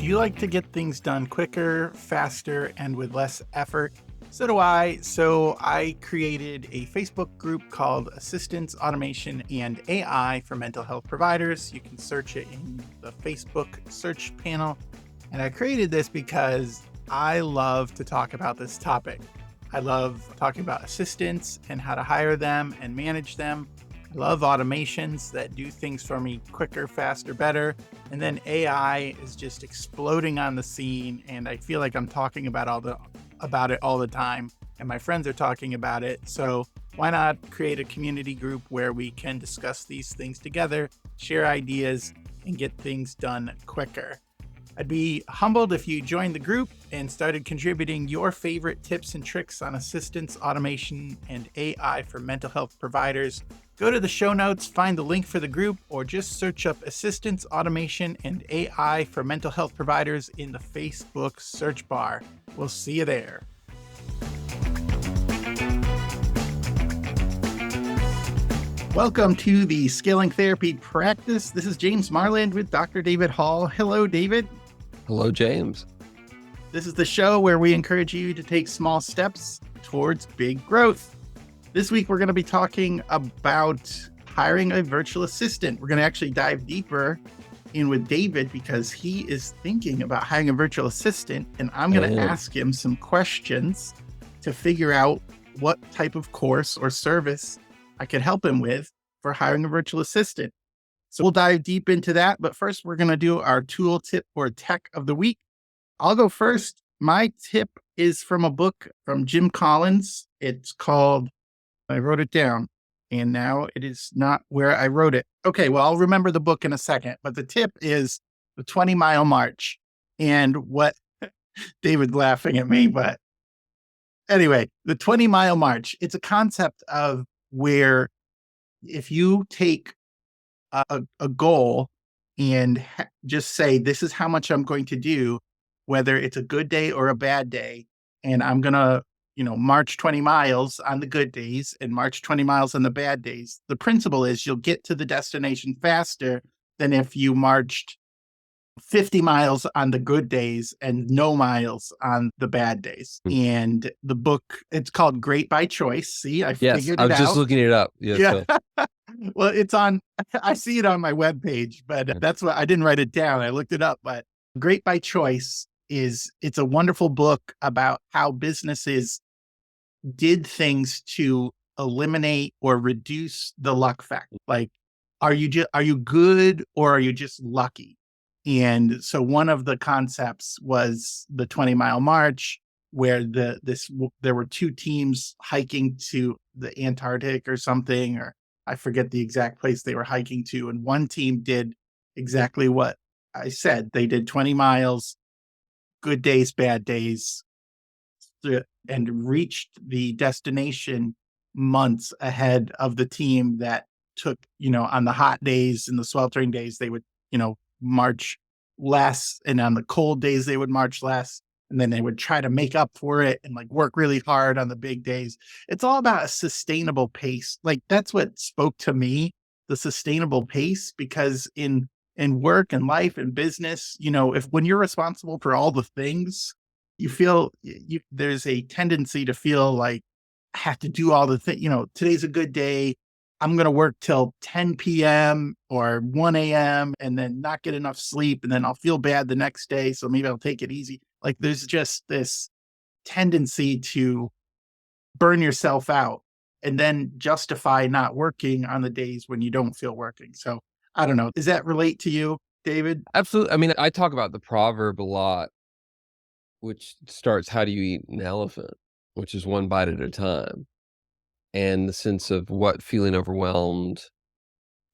You like to get things done quicker, faster, and with less effort. So do I. So I created a Facebook group called Assistance, Automation, and AI for Mental Health Providers. You can search it in the Facebook search panel. And I created this because I love to talk about this topic. I love talking about assistants and how to hire them and manage them. I love automations that do things for me quicker, faster, better. And then AI is just exploding on the scene, and I feel like I'm talking about it all the time, and my friends are talking about it. So why not create a community group where we can discuss these things together, share ideas, and get things done quicker? I'd be humbled if you joined the group and started contributing your favorite tips and tricks on assistance, automation, and AI for mental health providers. Go to the show notes, find the link for the group, or just search up assistance, automation, and AI for mental health providers in the Facebook search bar. We'll see you there. Welcome to the Scaling Therapy Practice. This is James Marland with Dr. David Hall. Hello, David. Hello, James. This is the show where we encourage you to take small steps towards big growth. This week, we're going to be talking about hiring a virtual assistant. We're going to actually dive deeper in with David because he is thinking about hiring a virtual assistant, and I'm going to ask him some questions to figure out what type of course or service I could help him with for hiring a virtual assistant. So we'll dive deep into that. But first, we're going to do our tool tip or tech of the week. I'll go first. My tip is from a book from Jim Collins. It's called, I wrote it down, and now it is not where I wrote it. Okay, well, I'll remember the book in a second. But the tip is the 20-mile march. And what David's laughing at me, but anyway, the 20-mile march, it's a concept of where if you take a goal and just say, this is how much I'm going to do, whether it's a good day or a bad day. And I'm going to, march 20 miles on the good days and march 20 miles on the bad days. The principle is you'll get to the destination faster than if you marched 50 miles on the good days and no miles on the bad days. And the book, it's called Great by Choice. See, I figured it out. I was just looking it up. Yeah. Well, I see it on my webpage, but that's what I didn't write it down. I looked it up, but Great by Choice it's a wonderful book about how businesses did things to eliminate or reduce the luck factor. Like, are you good or are you just lucky? And so one of the concepts was the 20-mile march, where there were two teams hiking to the Antarctic or something, or I forget the exact place they were hiking to. And one team did exactly what I said. They did 20 miles, good days, bad days, and reached the destination months ahead of the team that took, on the hot days and the sweltering days, they would, march less. And on the cold days, they would march less. And then they would try to make up for it and work really hard on the big days. It's all about a sustainable pace. That's what spoke to me, the sustainable pace, because in work and life and business, when you're responsible for all the things, you feel there's a tendency to feel like I have to do all the things. Today's a good day. I'm going to work till 10 p.m. or 1 a.m. and then not get enough sleep. And then I'll feel bad the next day. So maybe I'll take it easy. There's just this tendency to burn yourself out and then justify not working on the days when you don't feel working. So I don't know. Does that relate to you, David? Absolutely. I mean, I talk about the proverb a lot, which starts, how do you eat an elephant? Which is one bite at a time. And the sense of what feeling overwhelmed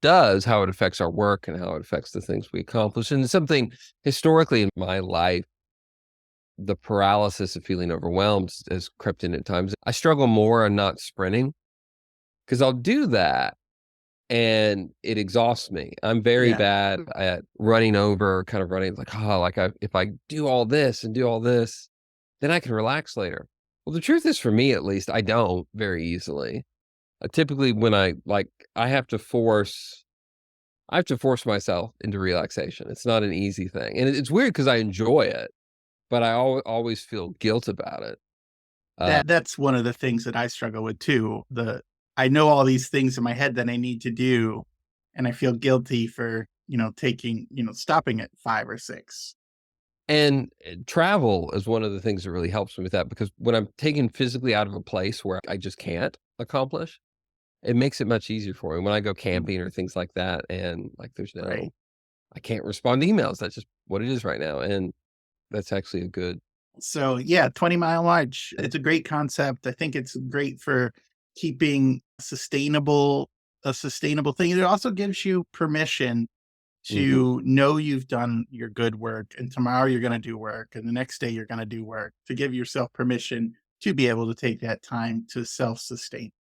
does, how it affects our work and how it affects the things we accomplish. And something historically in my life, the paralysis of feeling overwhelmed has crept in at times. I struggle more on not sprinting because I'll do that and it exhausts me. I'm very bad at running over, kind of running if I do all this and do all this, then I can relax later. Well, the truth is, for me at least, I don't very easily. Typically when I have to force I have to force myself into relaxation. It's not an easy thing. And it's weird because I enjoy it, but I always feel guilt about it. That's one of the things that I struggle with too. I know all these things in my head that I need to do, and I feel guilty for, stopping at 5 or 6. And travel is one of the things that really helps me with that, because when I'm taken physically out of a place where I just can't accomplish, it makes it much easier for me when I go Mm, camping or things like that. And like, right. I can't respond to emails. That's just what it is right now. And that's actually a good, So, yeah, 20-mile march, it's a great concept. I think it's great for keeping a sustainable thing. It also gives you permission mhm. to know you've done your good work, and tomorrow you're gonna do work, and the next day you're gonna do work, to give yourself permission to be able to take that time to self-sustain.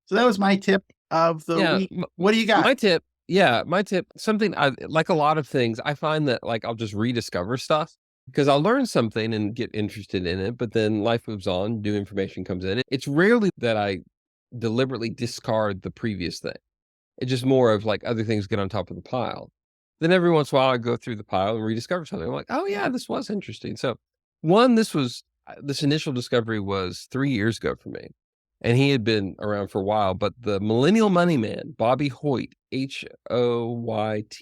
So that was my tip of the Yeah, week. What do you got? my tip, yeah, my tip, something I like, a lot of things, I find that, like, I'll just rediscover stuff because I'll learn something and get interested in it, but then life moves on, new information comes in. It's rarely that I deliberately discard the previous thing. It's just more of, like, other things get on top of the pile. Then every once in a while, I go through the pile and rediscover something. I'm like, "Oh, yeah, this was interesting." So, this initial discovery was 3 years ago for me, and he had been around for a while, but the millennial money man, Bobby Hoyt, Hoyt,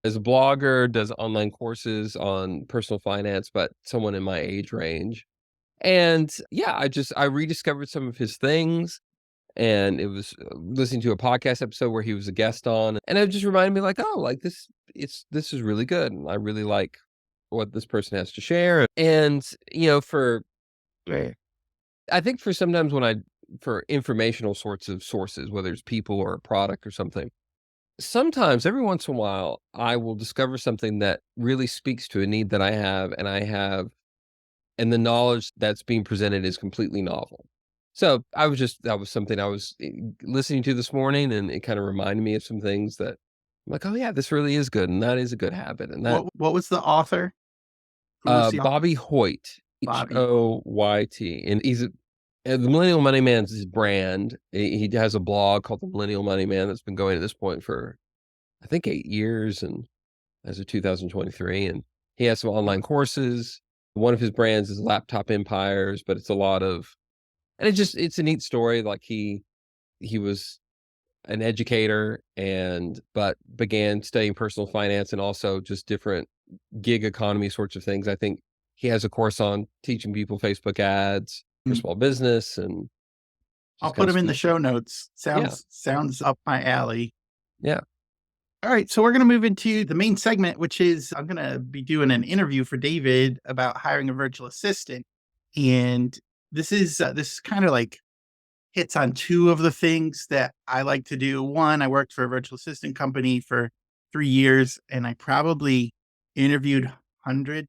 is a blogger, does online courses on personal finance, but someone in my age range. And, yeah, I rediscovered some of his things, and it was, listening to a podcast episode where he was a guest on, and it just reminded me, like, "Oh, like, this is really good, and I really like what this person has to share." And, Right. I think for sometimes for informational sorts of sources, whether it's people or a product or something, sometimes every once in a while, I will discover something that really speaks to a need that I have, and the knowledge that's being presented is completely novel. So that was something I was listening to this morning, and it kind of reminded me of some things that I'm like, oh yeah, this really is good, and that is a good habit. And that, What was the author? Who was the author? Bobby Hoyt, Bobby. Hoyt, and the Millennial Money Man's his brand. He has a blog called the Millennial Money Man that's been going at this point for I think 8 years, and as of 2023, and he has some online courses. One of his brands is Laptop Empires, but it's a lot of, and it's a neat story. Like, he was an educator, but began studying personal finance and also just different gig economy sorts of things. I think he has a course on teaching people Facebook ads for Mm. small business, and I'll just put kind of him in the speaks to, show notes. yeah, Sounds up my alley. yeah. All right, so we're going to move into the main segment, which is I'm going to be doing an interview for David about hiring a virtual assistant, and this kind of like hits on two of the things that I like to do. One, I worked for a virtual assistant company for 3 years, and I probably interviewed 100,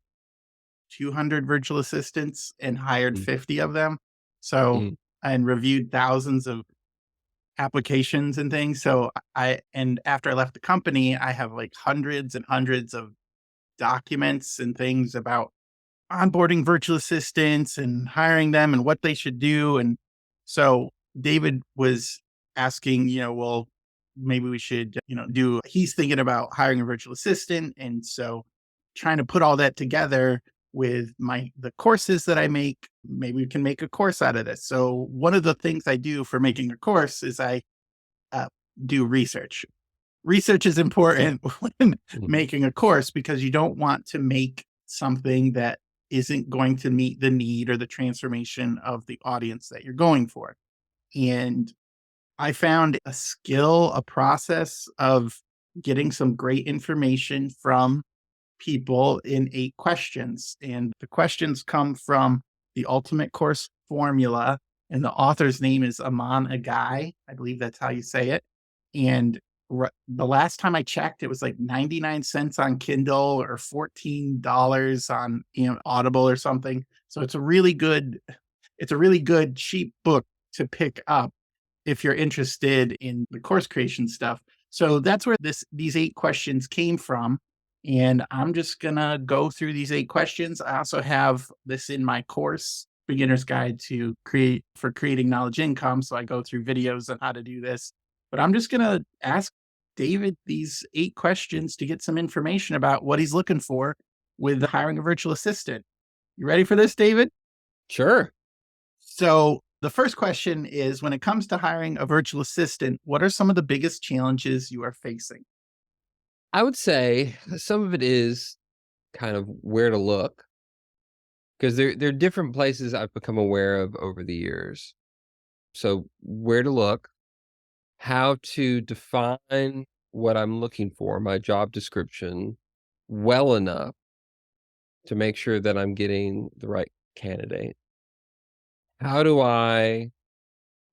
200 virtual assistants and hired Mm, 50 of them. So, mm, and reviewed thousands of applications and things. So and after I left the company, I have like hundreds and hundreds of documents and things about onboarding virtual assistants and hiring them and what they should do. And so David was asking, well, maybe we should, he's thinking about hiring a virtual assistant. And so trying to put all that together with the courses that I make, maybe we can make a course out of this. So one of the things I do for making a course is I uh, do research. Research is important when mhm, making a course because you don't want to make something that isn't going to meet the need or the transformation of the audience that you're going for. And I found a skill, a process of getting some great information from people in 8 questions. And the questions come from the Ultimate Course Formula. And the author's name is Aman Agai. I believe that's how you say it. And the last time I checked, it was like 99 cents on Kindle or $14 on Audible or something. So it's a really good cheap book to pick up if you're interested in the course creation stuff. So that's where these 8 questions came from. And I'm just gonna go through these 8 questions. I also have this in my course, Beginner's Guide to Creating Knowledge Income. So I go through videos on how to do this. But I'm just gonna ask David these 8 questions to get some information about what he's looking for with hiring a virtual assistant. You ready for this, David? Sure. So, the first question is, when it comes to hiring a virtual assistant, what are some of the biggest challenges you are facing? I would say some of it is kind of where to look, because there are different places I've become aware of over the years. So where to look, how to define what I'm looking for, my job description, well enough to make sure that I'm getting the right candidate. How do I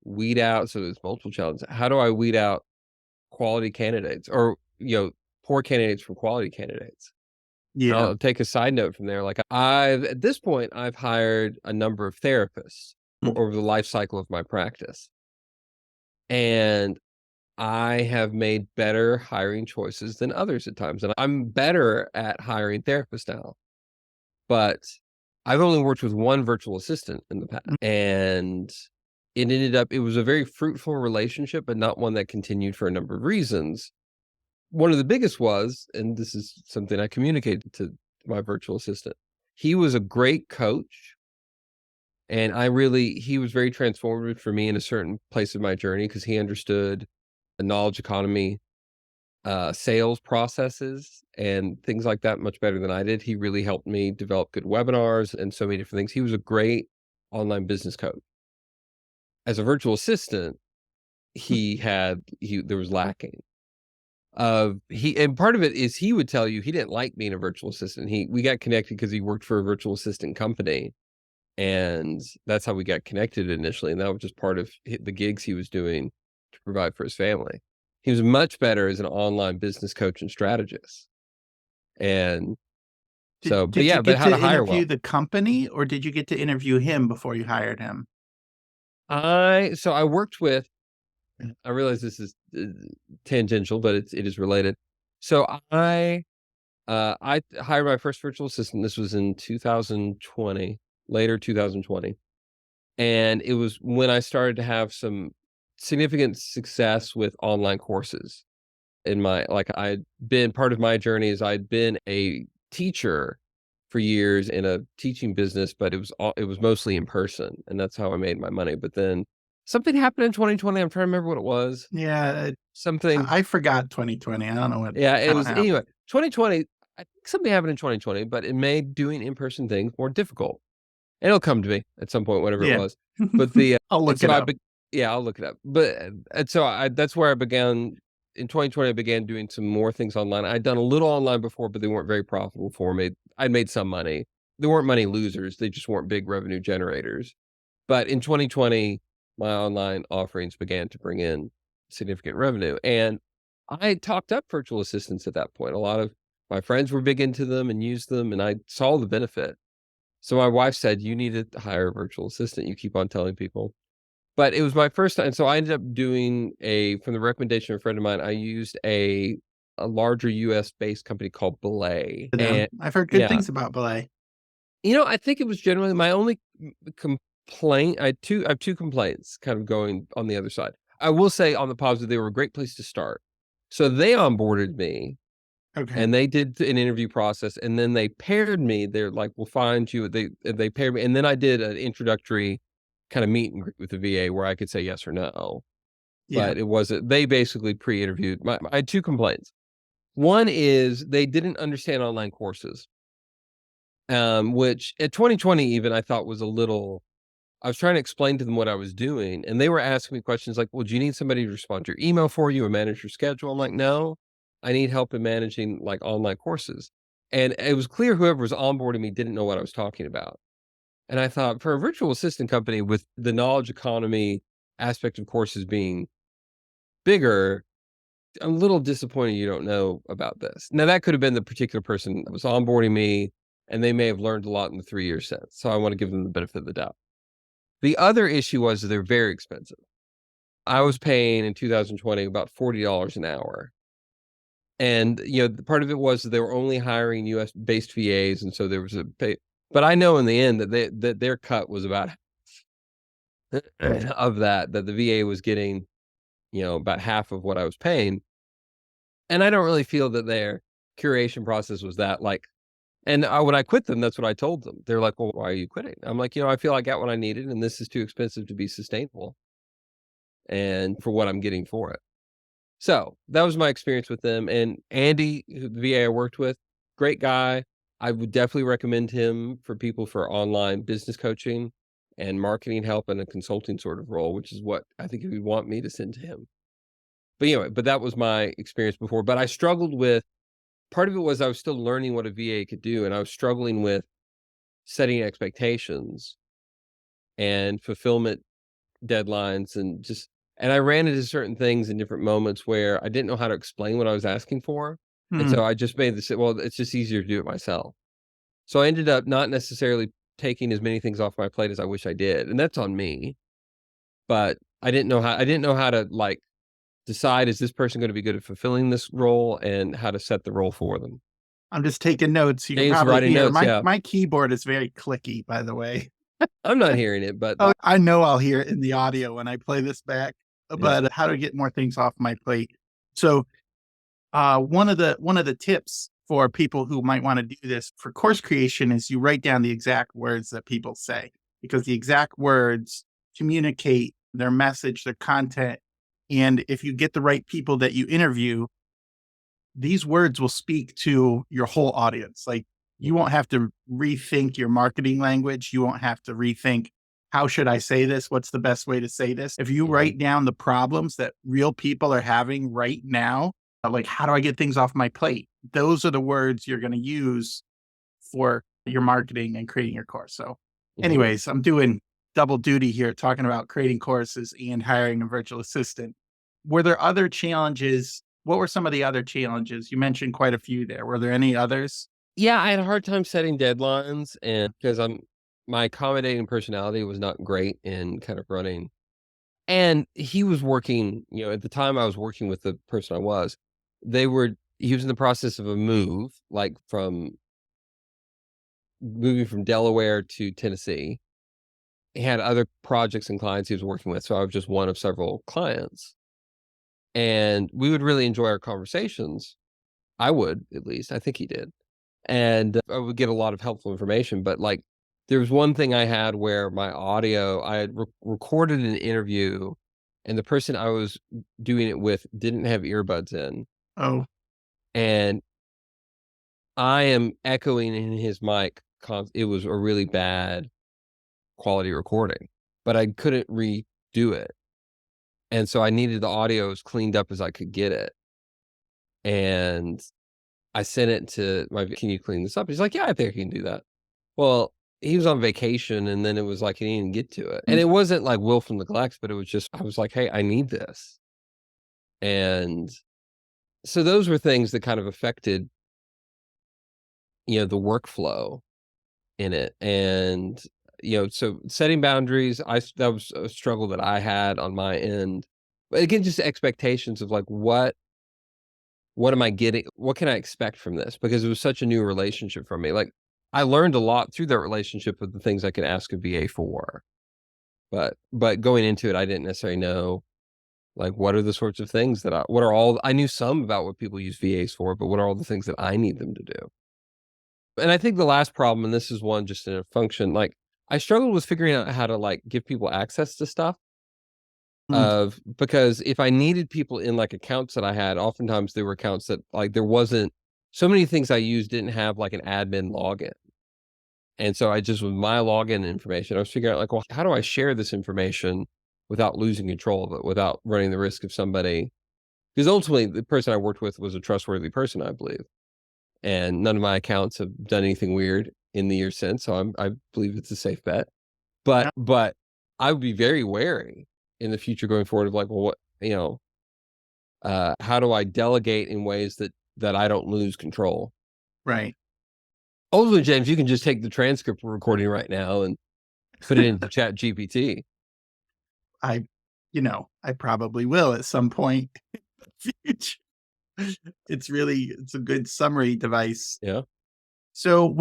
weed out, so there's multiple challenges. How do I weed out quality candidates, or, poor candidates from quality candidates? Yeah. I'll take a side note from there. Like, at this point, I've hired a number of therapists Mm. over the life cycle of my practice. And I have made better hiring choices than others at times. And I'm better at hiring therapists now. But I've only worked with one virtual assistant in the past. Mm. And it was a very fruitful relationship, but not one that continued for a number of reasons. One of the biggest was, and this is something I communicated to my virtual assistant, he was a great coach. And he was very transformative for me in a certain place of my journey, because he understood the knowledge economy, sales processes and things like that much better than I did. He really helped me develop good webinars and so many different things. He was a great online business coach. As a virtual assistant, there was lacking. And part of it is, he would tell you he didn't like being a virtual assistant. We got connected because he worked for a virtual assistant company, and that's how we got connected initially. And that was just part of the gigs he was doing to provide for his family. He was much better as an online business coach and strategist. And so, but Did you yeah, but get how to to hire interview well. the company, or did you get to interview him before you hired him? I worked with, I realize this is tangential, but it is related. So I hired my first virtual assistant. This was in 2020, later 2020. And it was when I started to have some significant success with online courses. I'd been part of my journey is I'd been a teacher for years in a teaching business, but it was mostly in person, and that's how I made my money. But then something happened in 2020. I'm trying to remember what it was. Yeah, Something, I forgot 2020. I don't know what yeah, it kinda was happened. anyway. 2020. I think something happened in 2020, but it made doing in person things more difficult. It'll come to me at some point, whatever it Yeah. was. But the I'll and look so it I up. be yeah, I'll look it up. But and so I that's where I began in 2020. I began doing some more things online. I'd done a little online before, but they weren't very profitable for me. I'd made some money. They weren't money losers. They just weren't big revenue generators. But in 2020, my online offerings began to bring in significant revenue. And I talked up virtual assistants at that point. A lot of my friends were big into them and used them, and I saw the benefit. So my wife said, "You need to hire a virtual assistant. You keep on telling people." But it was my first time. So I ended up doing from the recommendation of a friend of mine, I used a larger US based company called Belay. To them. And I've heard good yeah, things about Belay. I think it was generally my only complaint. I have two complaints kind of going on the other side. I will say on the positive, they were a great place to start. So they onboarded me, Okay. and they did an interview process, and then they paired me. They're like, "We'll find you." They paired me, and then I did an introductory kind of meet and greet with the VA where I could say yes or no. Yeah. But it wasn't. They basically pre-interviewed. I had two complaints. One is they didn't understand online courses, which at 2020 even I thought was a little. I was trying to explain to them what I was doing, and they were asking me questions like, "Well, do you need somebody to respond to your email for you or manage your schedule?" I'm like, "No, I need help in managing like online courses." And it was clear whoever was onboarding me didn't know what I was talking about. And I thought, for a virtual assistant company with the knowledge economy aspect of courses being bigger, I'm a little disappointed you don't know about this. Now, that could have been the particular person that was onboarding me, and they may have learned a lot in the 3 years since. So I want to give them the benefit of the doubt. The other issue was they're very expensive. I was paying in 2020 about $40 an hour. And, part of it was they were only hiring US based VAs. And so there was a pay, but I know in the end that their cut was about of that the VA was getting, about half of what I was paying. And I don't really feel that their curation process was that like, and when I quit them, that's what I told them. They're like, well, why are you quitting? I'm like, I feel I got what I needed and this is too expensive to be sustainable and for what I'm getting for it. So that was my experience with them. And Andy, the VA I worked with, great guy. I would definitely recommend him for people for online business coaching and marketing help in a consulting sort of role, which is what I think he would want me to send to him. But anyway, that was my experience before. But I struggled with part of it was I was still learning what a VA could do, and I was struggling with setting expectations and fulfillment deadlines and I ran into certain things in different moments where I didn't know how to explain what I was asking for. And Hmm. so I just made this, well, it's just easier to do it myself. So I ended up not necessarily taking as many things off my plate as I wish I did. And that's on me. But I didn't know how to like decide, is this person going to be good at fulfilling this role and how to set the role for them. I'm just taking notes. You can James probably writing hear notes. my Yeah. my keyboard is very clicky, by the way. I'm not hearing it, but Oh, I know I'll hear it in the audio when I play this back. yeah. But how to get more things off my plate. So one of the tips for people who might want to do this for course creation is you write down the exact words that people say, because the exact words communicate their message, their content. And if you get the right people that you interview, these words will speak to your whole audience. Like, you won't have to rethink your marketing language. You won't have to rethink, how should I say this? What's the best way to say this? If you Mhm. write down the problems that real people are having right now, like, how do I get things off my plate? Those are the words you're going to use for your marketing and creating your course. So, Mhm. anyways, I'm doing double duty here, talking about creating courses and hiring a virtual assistant. Were there other challenges? What were some of the other challenges? You mentioned quite a few there. Were there any others? Yeah, I had a hard time setting deadlines and because my accommodating personality was not great in kind of running. And he was working, at the time I was working with the person I was, he was in the process of a move, like from moving from Delaware to Tennessee. He had other projects and clients he was working with, so I was just one of several clients. And we would really enjoy our conversations. I would, at least. I think he did. And I would get a lot of helpful information, but, like, there was one thing I had where my audio I had recorded an interview, and the person I was doing it with didn't have earbuds in, Oh, and I am echoing in his mic it was a really bad quality recording, but I couldn't redo it, and so I needed the audio as cleaned up as I could get it, and I sent it to "Can you clean this up?" He's like, "Yeah, I think I can do that." Well, he was on vacation, and then it was like he didn't even get to it. And it wasn't like willful neglect, but it was just I was like, "Hey, I need this." And so those were things that kind of affected, the workflow in it. And, so setting boundaries, that was a struggle that I had on my end. But again, just expectations of like what am I getting? What can I expect from this? Because it was such a new relationship for me. Like I learned a lot through that relationship of the things I could ask a VA for. But going into it, I didn't necessarily know, like, what are the sorts of things that I knew some about what people use VAs for, but what are all the things that I need them to do? And I think the last problem, and this is one just in a function, like, I struggled with figuring out how to, like, give people access to stuff mm, because if I needed people in, like, accounts that I had, oftentimes there were accounts that, like, there wasn't so many things I used didn't have, like, an admin login. And so I just with my login information, I was figuring out like, well, how do I share this information without losing control of it, without running the risk of somebody? Because ultimately, the person I worked with was a trustworthy person, I believe, and none of my accounts have done anything weird in the years since. So I believe it's a safe bet. yeah, But I would be very wary in the future going forward of like, well, how do I delegate in ways that I don't lose control? right. Ultimately, James, you can just take the transcript we're recording right now and put it into Chat GPT. I, I probably will at some point in the future. It's a good summary device. Yeah. So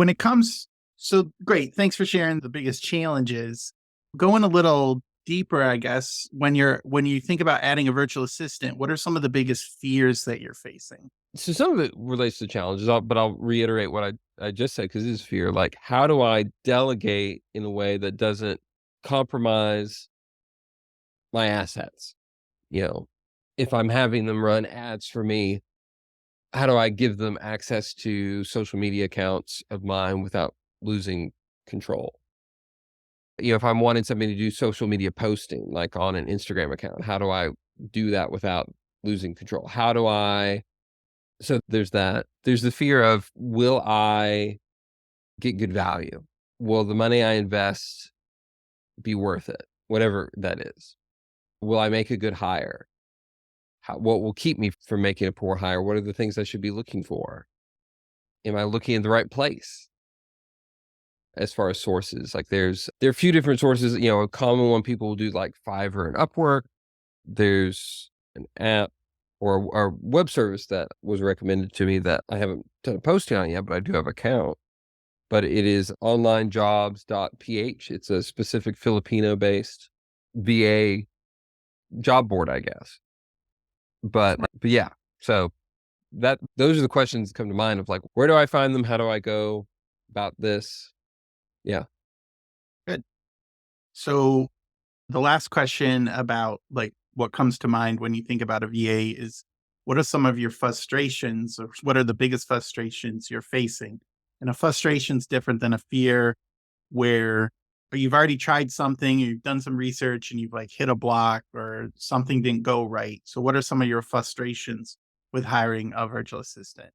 great. Thanks for sharing the biggest challenges. Going a little deeper, I guess, when you think about adding a virtual assistant, what are some of the biggest fears that you're facing? So some of it relates to challenges, but I'll reiterate what I just said because it is fear. Like, how do I delegate in a way that doesn't compromise my assets? You know, if I'm having them run ads for me, how do I give them access to social media accounts of mine without losing control? If I'm wanting somebody to do social media posting, like on an Instagram account, how do I do that without losing control? How do I So there's that. There's the fear of, will I get good value? Will the money I invest be worth it? Whatever that is. Will I make a good hire? What will keep me from making a poor hire? What are the things I should be looking for? Am I looking in the right place? As far as sources, like there are a few different sources. A common one people will do, like Fiverr and Upwork. There's an app or a web service that was recommended to me that I haven't done a posting on yet, but I do have an account. But it is onlinejobs.ph. It's a specific Filipino-based VA job board, I guess. But yeah, so those are the questions that come to mind of, like, where do I find them? How do I go about this? Yeah. Good. So the last question about like what comes to mind when you think about a VA is, what are some of your frustrations, or what are the biggest frustrations you're facing? And a frustration is different than a fear, where you've already tried something, you've done some research and you've like hit a block or something didn't go right. So what are some of your frustrations with hiring a virtual assistant?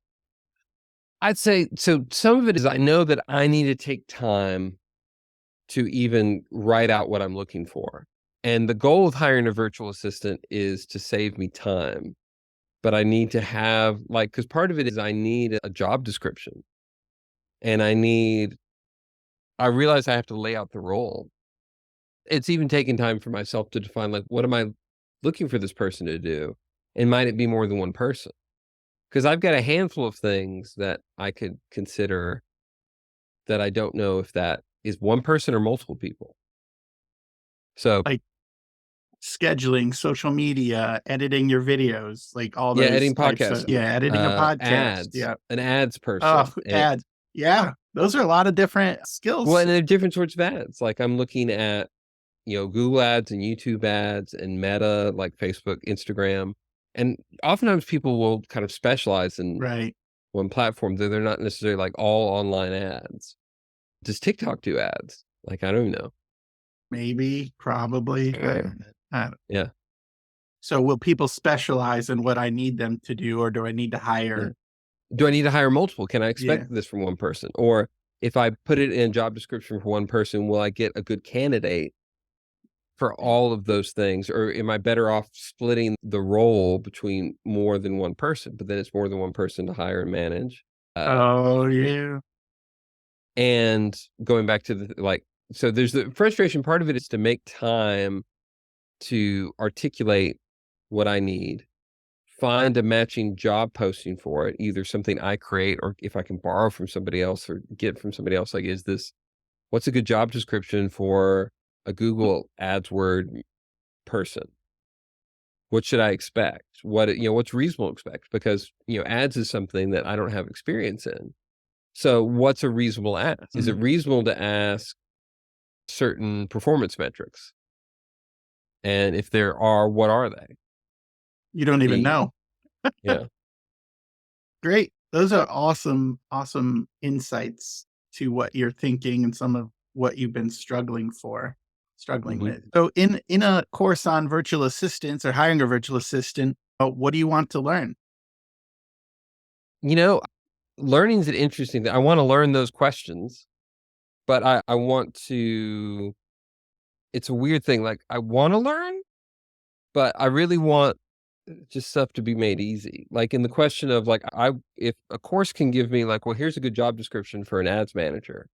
I'd say so. Some of it is, I know that I need to take time to even write out what I'm looking for. And the goal of hiring a virtual assistant is to save me time. But I need to have, like, because part of it is I need a job description, and I realize I have to lay out the role. It's even taking time for myself to define, like, what am I looking for this person to do? And might it be more than one person? Because I've got a handful of things that I could consider that I don't know if that is one person or multiple people. So, Like scheduling, social media, editing your videos, like all yeah, those editing types of, podcasts, yeah, editing a podcast. ads, Yeah. an ads Oh, person, and ads. Yeah. Those are a lot of different well, skills. and there are different sorts of ads. Like, I'm looking at, Google ads and YouTube ads and Meta, like Facebook, Instagram. And oftentimes people will kind of specialize in Right. one platform. They're not necessarily like all online ads. Does TikTok do ads? Like, I don't know. Maybe, probably. I don't- Yeah. So will people specialize in what I need them to do, or do I need to Yeah. hire? Do I need to hire multiple? Can I Yeah. expect this from one person? Or if I put it in a job description for one person, will I get a good candidate for Right. all of those things? Or am I better off splitting the role between more than one person? But then it's more than one person to hire and manage. Oh, yeah. And going back to so there's the frustration part of it is to make time to articulate what I need, find a matching job posting for it, either something I create or if I can borrow from somebody else or get from somebody else. Like, what's a good job description for a Google AdWord person? What should I expect? What's reasonable to expect? Because, ads is something that I don't have experience in. So what's a reasonable ask? Is it Mm. reasonable to ask certain performance metrics? And if there are, what are they? You don't even The know. Yeah. Great. Those are awesome, awesome insights to what you're thinking and some of what you've been struggling Mhm. with. So in a course on virtual assistants or hiring a virtual assistant, what do you want to learn? You know, learning's an interesting thing. I wanna learn those questions, but I want to it's a weird thing, like, I wanna learn, but I really want just stuff to be made easy. Like, in the question of, like, if a course can give me, like, well, here's a good job description for an ads manager,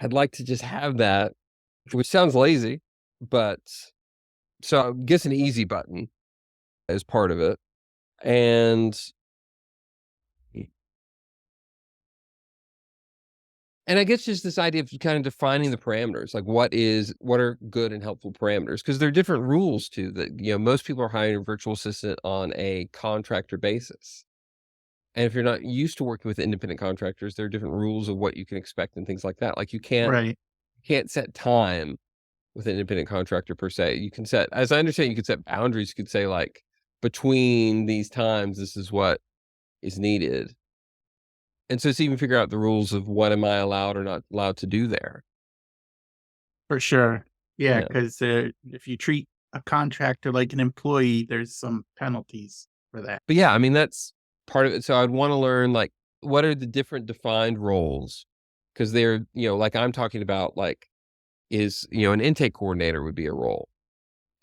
I'd like to just have that, which sounds lazy, but so I guess an easy button is part of it. And And I guess just this idea of kind of defining the parameters, like what are good and helpful parameters? Because there are different rules too that, most people are hiring a virtual assistant on a contractor basis. And if you're not used to working with independent contractors, there are different rules of what you can expect and things like that. Like you Right. can't set time with an independent contractor per se. You can set, as I understand, you could set boundaries. You could say like between these times, this is what is needed. And so it's even figure out the rules of what am I allowed or not allowed to do there. For sure. Yeah, Yeah. because if you treat a contractor like an employee, there's some penalties for that. But yeah, I mean, that's part of it. So I'd want to learn like what are the different defined roles? Because they're, like I'm talking about like an intake coordinator would be a role.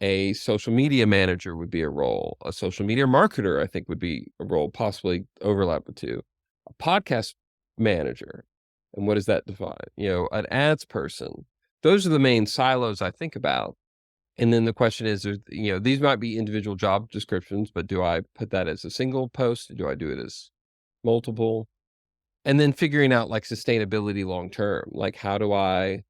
A social media manager would be a role. A social media marketer, I think, would be a role, possibly overlap the two. A podcast manager. And what does that define? An ads person. Those are the main silos I think about. And then the question is, these might be individual job descriptions, but do I put that as a single post? Do I do it as multiple? And then figuring out like sustainability long term. Like, and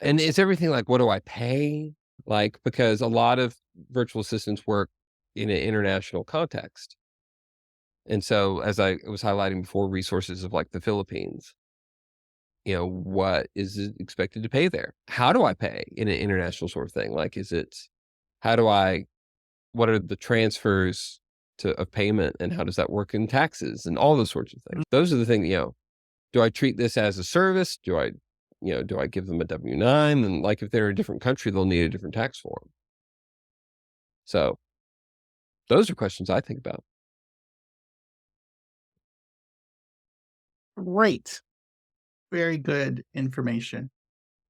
it's everything like, what do I pay? Like, because a lot of virtual assistants work in an international context. And so, as I was highlighting before, resources of like the Philippines, what is it expected to pay there? How do I pay in an international sort of thing? Like, how do what are the transfers of payment and how does that work in taxes and all those sorts of things? Those are the things, do I treat this as a service? Do I give them a W-9? And like, if they're in a different country, they'll need a different tax form. So those are questions I think about. Great. Very good information.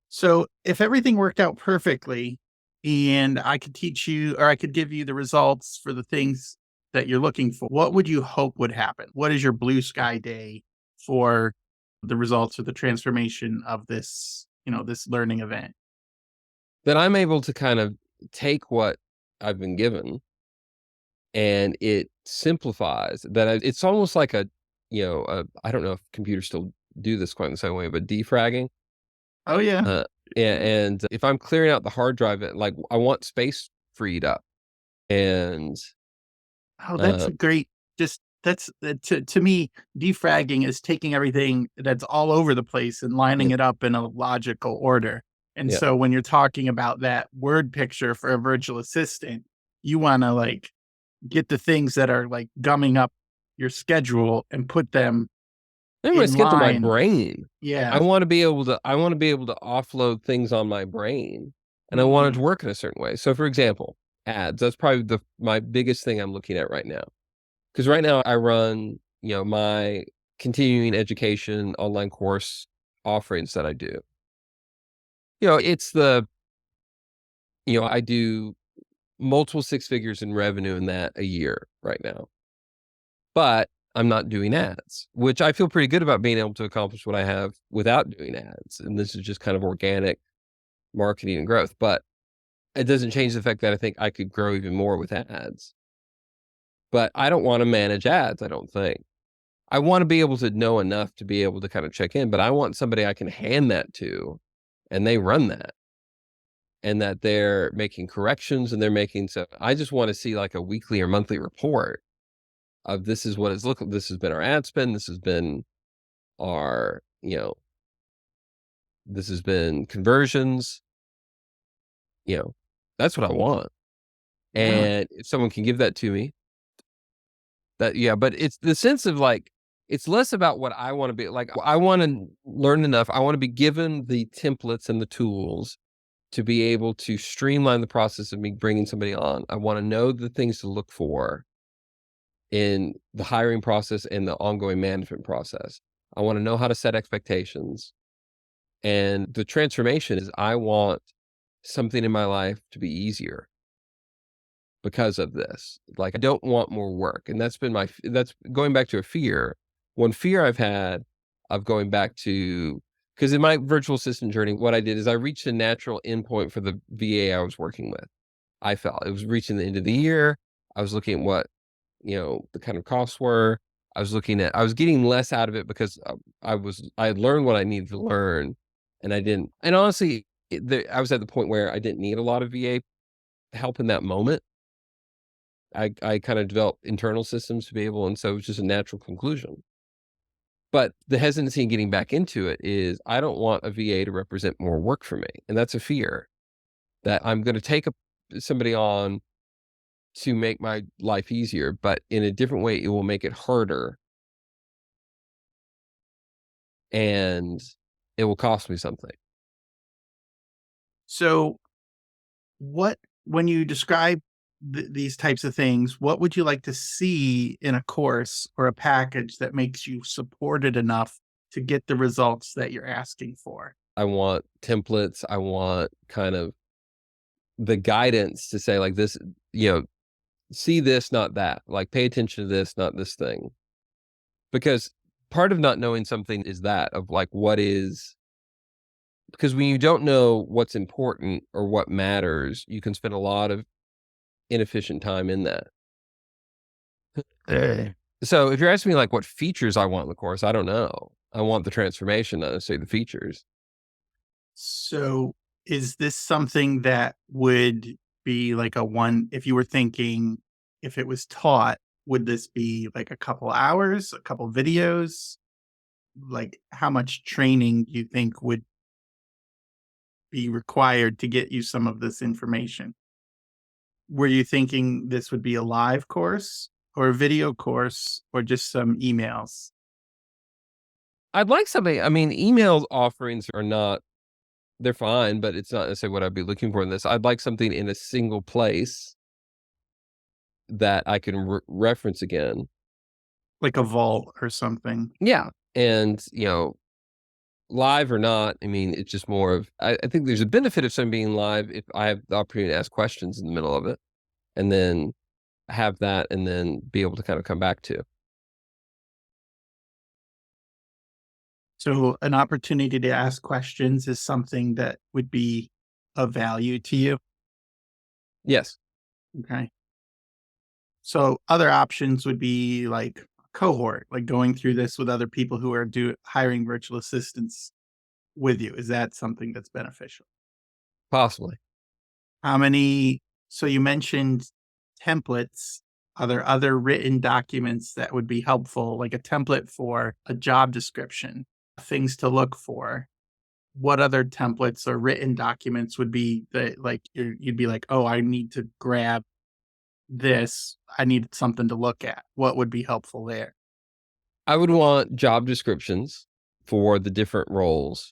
So if everything worked out perfectly and I could teach you or I could give you the results for the things that you're looking for, what would you hope would happen? What is your blue sky day for the results of the transformation of this learning event? That I'm able to kind of take what I've been given and it simplifies that. It's almost like I don't know if computers still do this quite in the same way, but defragging. Oh yeah. Uh, yeah, and if I'm clearing out the hard drive, like I want space freed up, and Oh, that's uh, a great just that's to me, defragging is taking everything that's all over the place and yeah, lining it up in a logical order. And yeah. so when you're talking about that word picture for a virtual assistant, you wanna, like, get the things that are, like, gumming up your schedule and put them Maybe when in it's get to my line. brain, Yeah. I want to be able to offload things on my brain, and I want it to Mm. work in a certain way. So, for example, ads. That's probably my biggest thing I'm looking at right now. Because right now I run, my continuing education online course offerings that I do. It's I do multiple six figures in revenue in that a year right now. But I'm not doing ads, which I feel pretty good about being able to accomplish what I have without doing ads. And this is just kind of organic marketing and growth. But it doesn't change the fact that I think I could grow even more with ads. But I don't want to manage ads, I don't think. I want to be able to know enough to be able to kind of check in, but I want somebody I can hand that to and they run that and that they're making corrections and they're making so I just want to see like a weekly or monthly report of this is what it's looking. This has been our ad spend. This has been our, this has been conversions. You know, that's what I want. Yeah. And if someone can give that to me, yeah. But it's the sense of like, it's less about what I want to be like. I want to learn enough. I want to be given the templates and the tools to be able to streamline the process of me bringing somebody on. I want to know the things to look for in the hiring process and the ongoing management process. I want to know how to set expectations. And the transformation is I want something in my life to be easier because of this. Like I don't want more work. And that's been that's going back to a fear. One fear I've had of going back to, because in my virtual assistant journey, what I did is I reached a natural endpoint for the VA I was working with. I felt it was reaching the end of the year. I was looking at what, the kind of costs were. I was getting less out of it because I had learned what I needed to learn, and I didn't. And honestly, I was at the point where I didn't need a lot of VA help in that moment. I kind of developed internal systems to be able, and so it was just a natural conclusion. But the hesitancy in getting back into it is I don't want a VA to represent more work for me, and that's a fear that I'm going to take somebody on to make my life easier, but in a different way, it will make it harder and it will cost me something. So, what when you describe these types of things, what would you like to see in a course or a package that makes you supported enough to get the results that you're asking for? I want templates. I want kind of the guidance to say like this, you know, see this, not that. Like pay attention to this, not this thing. Because part of not knowing something is that of like what is because when you don't know what's important or what matters, you can spend a lot of inefficient time in that. Eh. So if you're asking me like what features I want in the course, I don't know. I want the transformation, not necessarily the features. So, is this something that would be like a one if you were thinking if it was taught, would this be like a couple hours, a couple videos? Like, how much training do you think would be required to get you some of this information? Were you thinking this would be a live course or a video course or just some emails? I'd like something. I mean, email offerings are not, they're fine, but it's not necessarily what I'd be looking for in this. I'd like something in a single place that I can reference again. Like a vault or something? Yeah. And, live or not, I mean, it's just more of, I think there's a benefit of something being live if I have the opportunity to ask questions in the middle of it and then have that and then be able to kind of come back to. So, an opportunity to ask questions is something that would be of value to you? Yes. Okay. So, other options would be like cohort, like going through this with other people who are hiring virtual assistants with you. Is that something that's beneficial? Possibly. How many so you mentioned templates. Are there other written documents that would be helpful, like a template for a job description, things to look for? What other templates or written documents would be that like you'd be like, "Oh, I need to grab this. I need something to look at." What would be helpful there? I would want job descriptions for the different roles.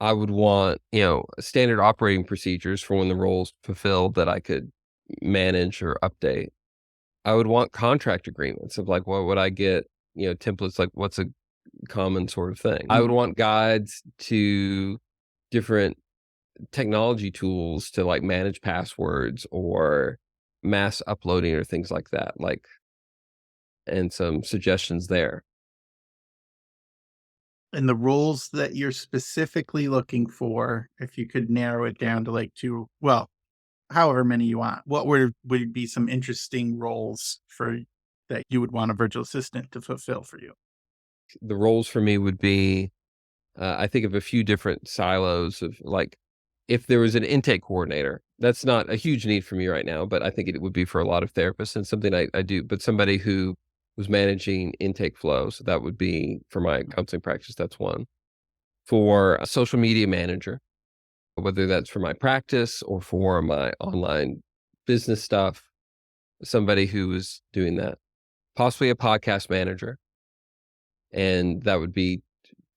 I would want, standard operating procedures for when the role's fulfilled that I could manage or update. I would want contract agreements of like, what would I get, templates, like what's a common sort of thing. I would Mm. want guides to different technology tools to like manage passwords or mass uploading or things like that, like, and some suggestions there. And the roles that you're specifically looking for, if you could narrow it down to like 2, well, however many you want, what would be some interesting roles for that you would want a virtual assistant to fulfill for you? The roles for me would be, I think of a few different silos of like, if there was an intake coordinator, that's not a huge need for me right now, but I think it would be for a lot of therapists and something I do, but somebody who was managing intake flow. So that would be for my counseling practice. That's one. For a social media manager, whether that's for my practice or for my online business stuff, somebody who is doing that. Possibly a podcast manager. And that would be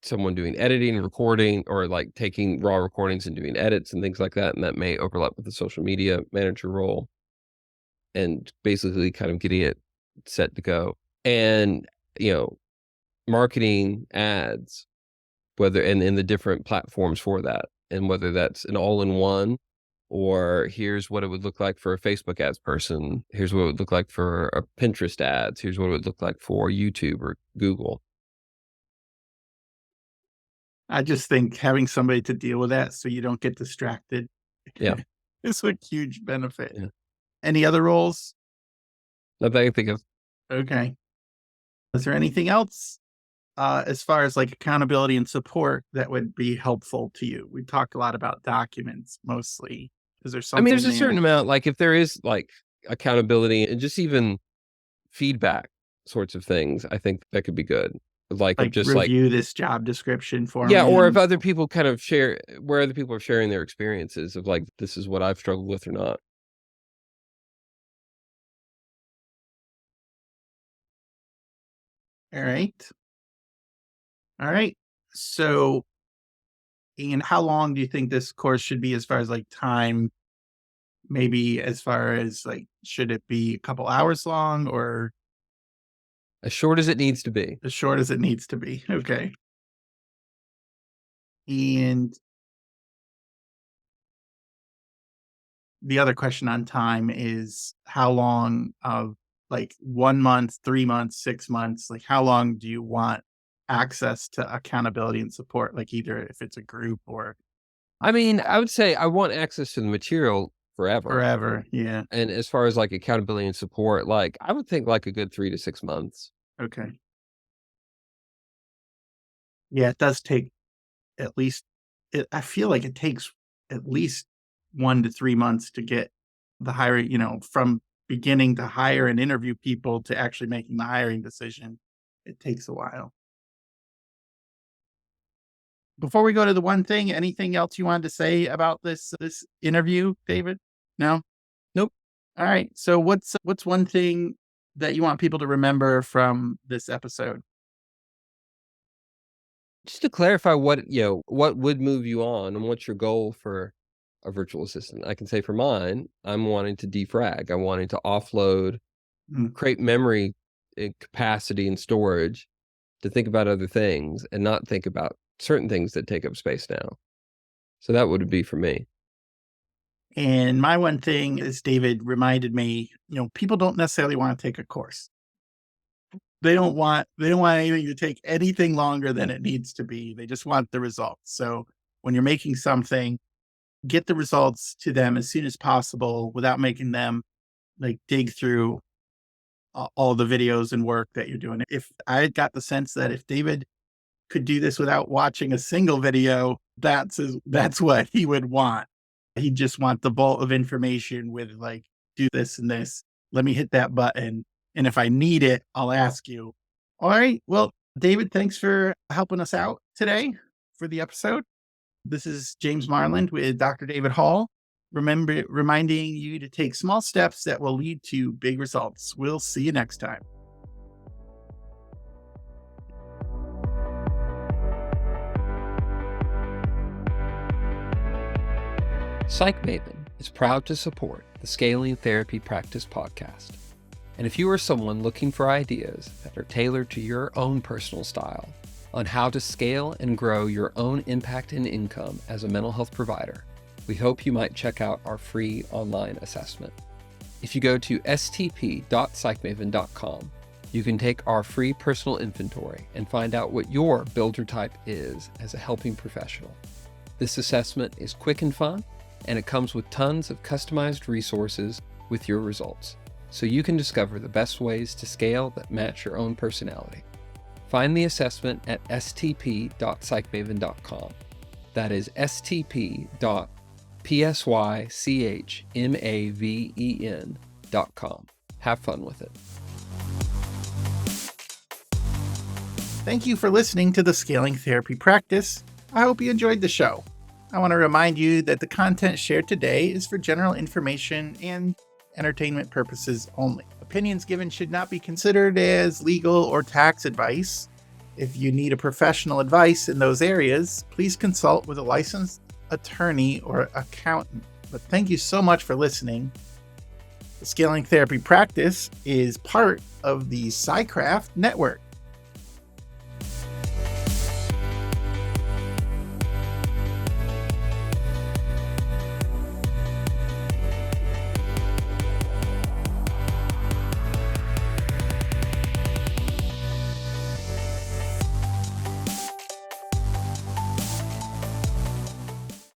someone doing editing and recording or like taking raw recordings and doing edits and things like that. And that may overlap with the social media manager role and basically kind of getting it set to go. And, you know, marketing ads, whether and in the different platforms for that, and whether that's an all-in-one or here's what it would look like for a Facebook ads person, here's what it would look like for a Pinterest ads, here's what it would look like for YouTube or Google. I just think having somebody to deal with that so you don't get distracted Yeah, is a huge benefit. yeah. Any other roles? Nothing I can think of. Okay. Is there anything else as far as like accountability and support that would be helpful to you? We talked a lot about documents mostly. Is there I mean, something there's a certain there? amount, like if there is like accountability and just even feedback sorts of things, I think that could be good. Like of Like just like, review this job description for yeah, me or if and other people kind of share where other people are sharing their experiences of like, this is what I've struggled with or not. all right. All right. So, and how long do you think this course should be as far as like time? Maybe as far as like, should it be a couple hours long or As short as it needs to be. as short as it needs to be? Okay. And the other question on time is how long of like 1 month, 3 months, 6 months, like how long do you want access to accountability and support? Like either if it's a group or I mean, I would say I want access to the material forever. forever. Yeah. And as far as like accountability and support, like I would think like a good 3 to 6 months. Okay. Yeah, it does take at least I feel like it takes at least 1 to 3 months to get the hiring, from beginning to hire and interview people to actually making the hiring decision. It takes a while. Before we go to the one thing, anything else you wanted to say about this interview, David? No? Nope. All right. So what's one thing that you want people to remember from this episode? Just to clarify what, what would move you on and what's your goal for a virtual assistant? I can say for mine, I'm wanting to defrag. I'm wanting to offload, Mm. create memory capacity and storage to think about other things and not think about certain things that take up space now. So that would be for me. And my one thing is David reminded me, people don't necessarily want to take a course. They don't want anything to take anything longer than it needs to be. They just want the results. So when you're making something, get the results to them as soon as possible without making them like dig through all the videos and work that you're doing. If I got the sense that if David could do this without watching a single video, that's what he would want. He'd just want the vault of information with like, do this and this. Let me hit that button. And if I need it, I'll ask you. All right. Well, David, thanks for helping us out today for the episode. This is James Marland with Dr. David Hall. Reminding you to take small steps that will lead to big results. We'll see you next time. Psych Maven is proud to support the Scaling Therapy Practice podcast. And if you are someone looking for ideas that are tailored to your own personal style on how to scale and grow your own impact and income as a mental health provider, we hope you might check out our free online assessment. If you go to stp.psychmaven.com, you can take our free personal inventory and find out what your builder type is as a helping professional. This assessment is quick and fun, and it comes with tons of customized resources with your results, so you can discover the best ways to scale that match your own personality. Find the assessment at stp.psychmaven.com. That is stp.psychmaven.com. Have fun with it. Thank you for listening to the Scaling Therapy Practice. I hope you enjoyed the show. I want to remind you that the content shared today is for general information and entertainment purposes only. Opinions given should not be considered as legal or tax advice. If you need a professional advice in those areas, please consult with a licensed attorney or accountant. But thank you so much for listening. The Scaling Therapy Practice is part of the SciCraft Network.